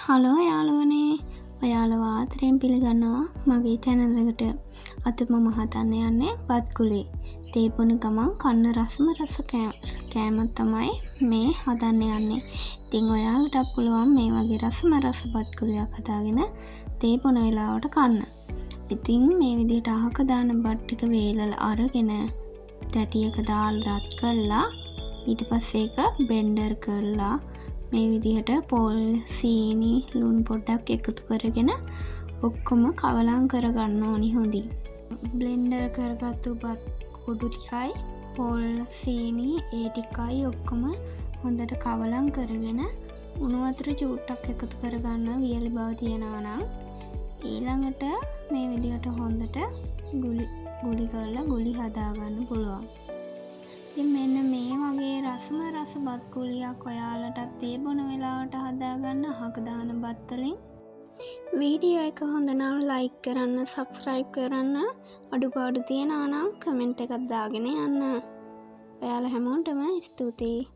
Hello යාළුවනේ, ඔයාලව ආදරයෙන් පිළිගන්නවා මගේ channel එකට. අද මම හදන්න යන්නේ බත් කුලේ. තේපොන ගමන් කන්න රසම රස කෑමක් තමයි මේ හදන්න යන්නේ. ඉතින් ඔයාලටත් පුළුවන් මේ වගේ රසම රස බත් කුලියක් හදාගෙන තේපොන වෙලාවට කන්න. ඉතින් මේ විදිහට අහක දාන බත් ටික වේලලා අරගෙන තැටියක දාලා රත් කරලා ඊට පස්සේ ඒක බෙන්ඩර් කරලා මේ විදිහට පොල් සීනි ලුණු පොඩ්ඩක් එකතු කරගෙන ඔක්කොම කවලම් කරගන්න ඕනි හොඳින්. බ්ලෙන්ඩර් කරගත්තු බත් කුඩු ටිකයි පොල් සීනි ඒ ටිකයි ඔක්කොම හොඳට කවලම් කරගෙන උණු වතුර චූට්ටක් එකතු කරගන්න වියලි බව තියනවා නම් ඊළඟට මේ විදිහට හොඳට ගුලි කරලා ගුලි හදාගන්න පුළුවන්. ඉතින් මෙන්න මේ වගේ රසම රස බත් කුලියක් ඔයාලටත් තේ බොන වෙලාවට හදාගන්න අහක දාන බත් වලින්. වීඩියෝ එක හොඳ නම් ලයික් කරන්න, සබ්ස්ක්‍රයිබ් කරන්න, අඩුපාඩු තියෙනවා නම් කමෙන්ට් එකක් දාගෙන යන්න. ඔයාලා හැමෝටම ස්තුතියි.